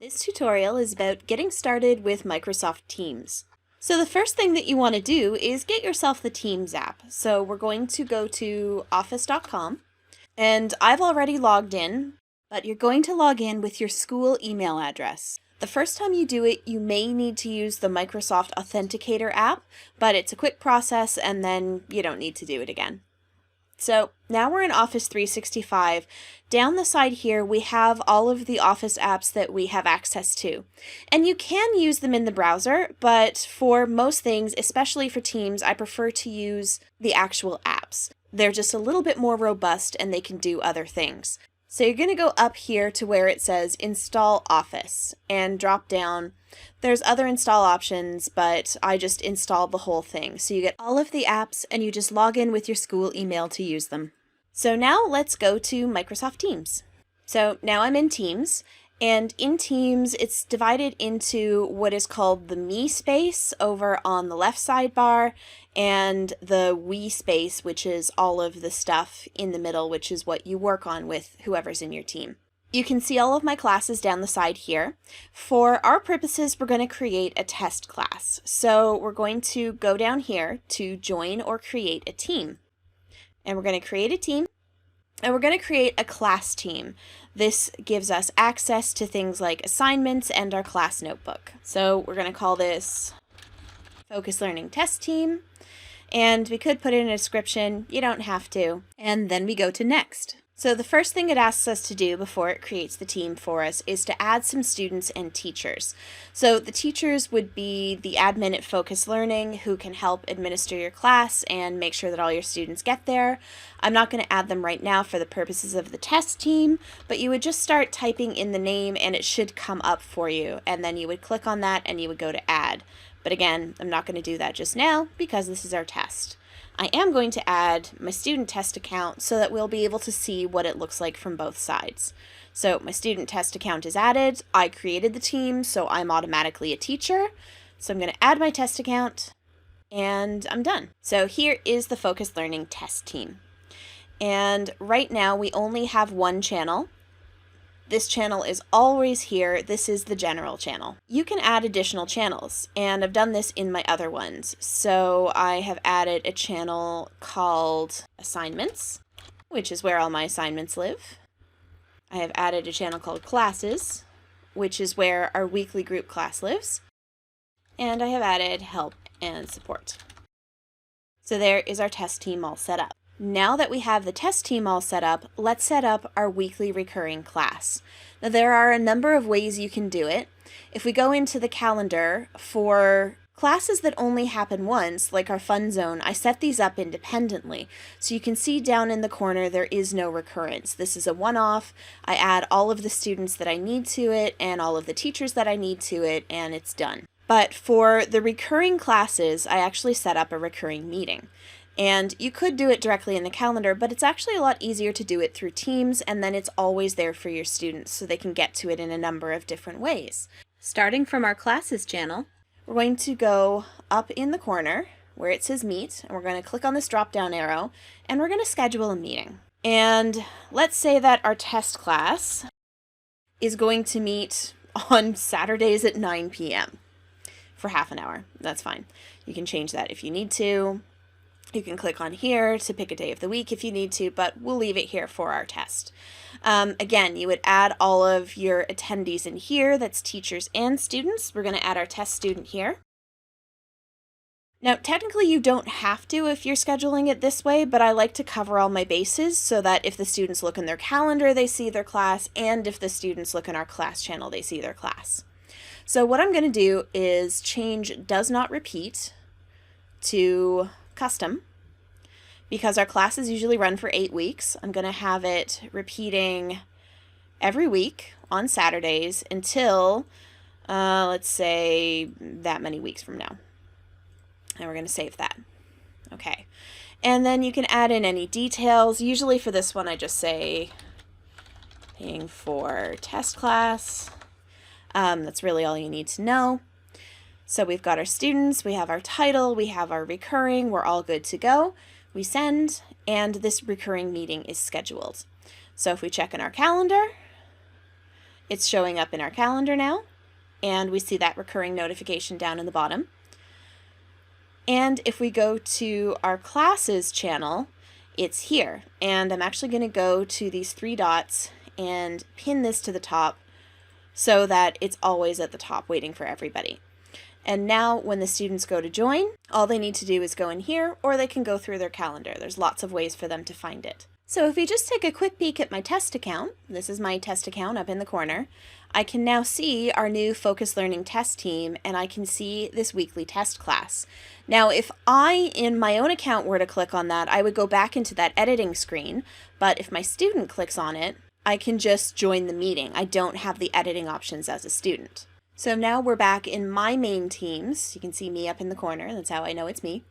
This tutorial is about getting started with Microsoft Teams. So the first thing that you want to do is get yourself the Teams app. So we're going to go to office.com, and I've already logged in, but you're going to log in with your school email address. The first time you do it, you may need to use the Microsoft Authenticator app, but it's a quick process and then you don't need to do it again. So now we're in Office 365. Down the side here, we have all of the Office apps that we have access to. And you can use them in the browser, but for most things, especially for Teams, I prefer to use the actual apps. They're just a little bit more robust and they can do other things. So you're going to go up here to where it says Install Office and drop down. There's other install options, but I just installed the whole thing. So you get all of the apps and you just log in with your school email to use them. So now let's go to Microsoft Teams. So now I'm in Teams, and in Teams it's divided into what is called the Me space over on the left sidebar and the We space, which is all of the stuff in the middle, which is what you work on with whoever's in your team. You can see all of my classes down the side here. For our purposes, we're going to create a test class. So we're going to go down here to join or create a team. And we're going to create a team, and we're going to create a class team. This gives us access to things like assignments and our class notebook. So we're going to call this Focus Learning Test Team. And we could put in a description, you don't have to. And then we go to Next. So the first thing it asks us to do before it creates the team for us is to add some students and teachers. So the teachers would be the admin at Focus Learning who can help administer your class and make sure that all your students get there. I'm not going to add them right now for the purposes of the test team, but you would just start typing in the name and it should come up for you. And then you would click on that and you would go to add. But again, I'm not going to do that just now because this is our test. I am going to add my student test account so that we'll be able to see what it looks like from both sides. So my student test account is added. I created the team, so I'm automatically a teacher. So I'm going to add my test account and I'm done. So here is the Focus Learning test team. And right now we only have one channel. This channel is always here. This is the general channel. You can add additional channels, and I've done this in my other ones. So I have added a channel called Assignments, which is where all my assignments live. I have added a channel called Classes, which is where our weekly group class lives. And I have added Help and Support. So there is our test team all set up. Now that we have the test team all set up, let's set up our weekly recurring class. Now there are a number of ways you can do it. If we go into the calendar for classes that only happen once, like our fun zone, I set these up independently. So you can see down in the corner there is no recurrence. This is a one-off. I add all of the students that I need to it and all of the teachers that I need to it, and it's done. But for the recurring classes, I actually set up a recurring meeting. And you could do it directly in the calendar, but it's actually a lot easier to do it through Teams, and then it's always there for your students so they can get to it in a number of different ways. Starting from our classes channel, we're going to go up in the corner where it says Meet, and we're going to click on this drop-down arrow, and we're going to schedule a meeting. And let's say that our test class is going to meet on Saturdays at 9 p.m. for half an hour. That's fine. You can change that if you need to. You can click on here to pick a day of the week if you need to, but we'll leave it here for our test. Again, you would add all of your attendees in here. That's teachers and students. We're going to add our test student here. Now, technically you don't have to if you're scheduling it this way, but I like to cover all my bases so that if the students look in their calendar, they see their class, and if the students look in our class channel, they see their class. So what I'm going to do is change Does Not Repeat to Custom, because our classes usually run for 8 weeks. I'm going to have it repeating every week on Saturdays until, let's say, that many weeks from now. And we're going to save that. Okay. And then you can add in any details. Usually for this one, I just say paying for test class. That's really all you need to know. So we've got our students, we have our title, we have our recurring, we're all good to go. We send, and this recurring meeting is scheduled. So if we check in our calendar, It's showing up in our calendar now, and we see that recurring notification down in the bottom. And if we go to our classes channel, it's here. And I'm actually going to go to these three dots and pin this to the top so that it's always at the top waiting for everybody. And now when the students go to join, all they need to do is go in here, or they can go through their calendar. There's lots of ways for them to find it. So if we just take a quick peek at my test account, this is my test account up in the corner, I can now see our new Focus Learning test team, and I can see this weekly test class. Now if I, in my own account, were to click on that, I would go back into that editing screen, but if my student clicks on it, I can just join the meeting. I don't have the editing options as a student. So now we're back in my main teams. You can see me up in the corner. That's how I know it's me.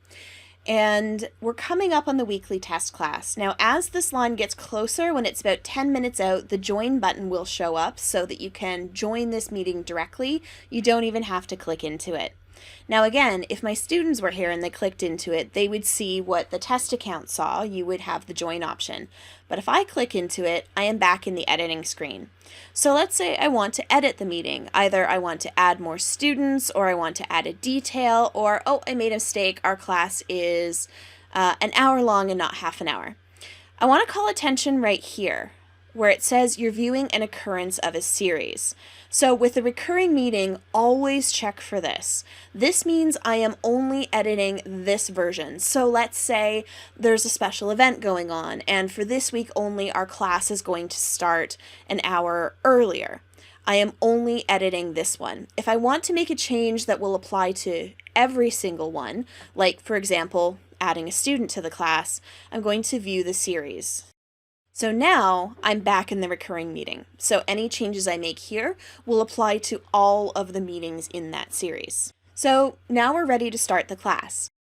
And we're coming up on the weekly test class. Now, as this line gets closer, when it's about 10 minutes out, the join button will show up so that you can join this meeting directly. You don't even have to click into it. Now again, if my students were here and they clicked into it, they would see what the test account saw. You would have the join option. But if I click into it, I am back in the editing screen. So let's say I want to edit the meeting. Either I want to add more students, or I want to add a detail, or, oh, I made a mistake, our class is an hour long and not half an hour. I want to call attention right here, where it says you're viewing an occurrence of a series. So with a recurring meeting, always check for this. This means I am only editing this version. So let's say there's a special event going on, and for this week only, our class is going to start an hour earlier. I am only editing this one. If I want to make a change that will apply to every single one, like for example, adding a student to the class, I'm going to view the series. So now I'm back in the recurring meeting. So any changes I make here will apply to all of the meetings in that series. So now we're ready to start the class.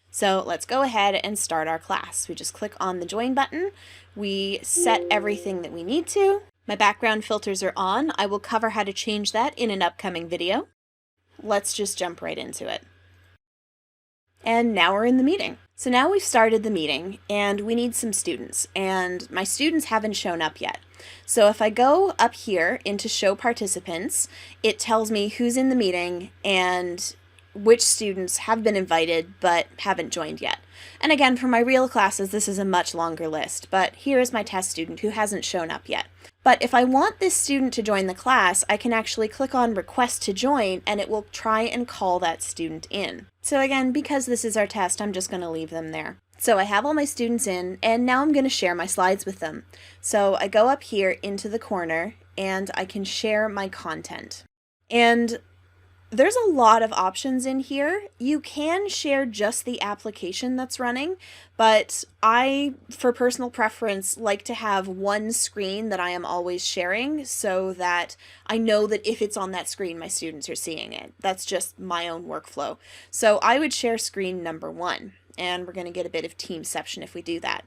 So let's go ahead and start our class. We just click on the join button. We set everything that we need to. My background filters are on. I will cover how to change that in an upcoming video. Let's just jump right into it. And now we're in the meeting. So now we've started the meeting and we need some students, and my students haven't shown up yet. So if I go up here into show participants, it tells me who's in the meeting and which students have been invited but haven't joined yet. And again, for my real classes, this is a much longer list, but here is my test student who hasn't shown up yet. But if I want this student to join the class, I can actually click on request to join and it will try and call that student in. So again, because this is our test, I'm just going to leave them there. So I have all my students in, and now I'm going to share my slides with them. So I go up here into the corner and I can share my content. And there's a lot of options in here. You can share just the application that's running, but I, for personal preference, like to have one screen that I am always sharing so that I know that if it's on that screen, my students are seeing it. That's just my own workflow. So I would share screen number 1. And we're going to get a bit of teamception if we do that.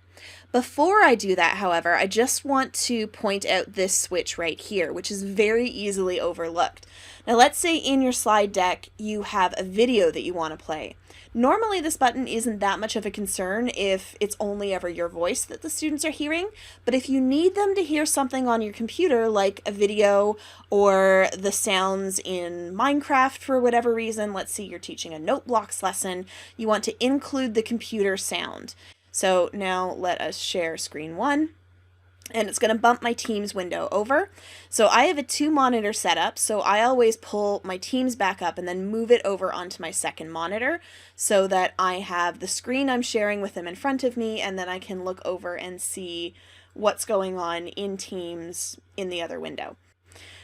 Before I do that, however, I just want to point out this switch right here, which is very easily overlooked. Now let's say in your slide deck you have a video that you want to play. Normally this button isn't that much of a concern if it's only ever your voice that the students are hearing, but if you need them to hear something on your computer like a video or the sounds in Minecraft for whatever reason, let's say you're teaching a note blocks lesson, you want to include the computer sound. So now let us share screen 1. And it's going to bump my Teams window over. So I have a 2-monitor setup, so I always pull my Teams back up and then move it over onto my second monitor so that I have the screen I'm sharing with them in front of me, and then I can look over and see what's going on in Teams in the other window.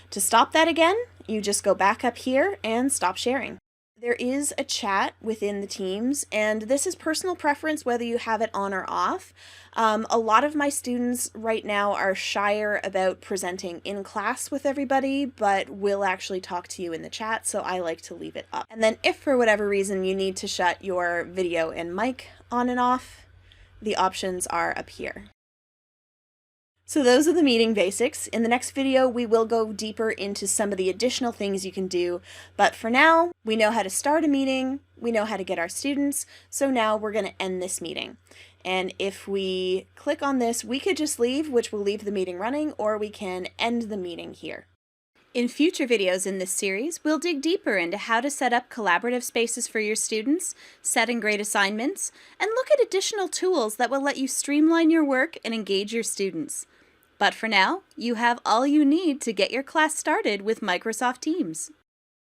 To stop that again, you just go back up here and stop sharing. There is a chat within the Teams, and this is personal preference whether you have it on or off. A lot of my students right now are shyer about presenting in class with everybody, but will actually talk to you in the chat, so I like to leave it up. And then if for whatever reason you need to shut your video and mic on and off, the options are up here. So those are the meeting basics. In the next video, we will go deeper into some of the additional things you can do. But for now, we know how to start a meeting, we know how to get our students, so now we're going to end this meeting. And if we click on this, we could just leave, which will leave the meeting running, or we can end the meeting here. In future videos in this series, we'll dig deeper into how to set up collaborative spaces for your students, set and grade assignments, and look at additional tools that will let you streamline your work and engage your students. But for now, you have all you need to get your class started with Microsoft Teams.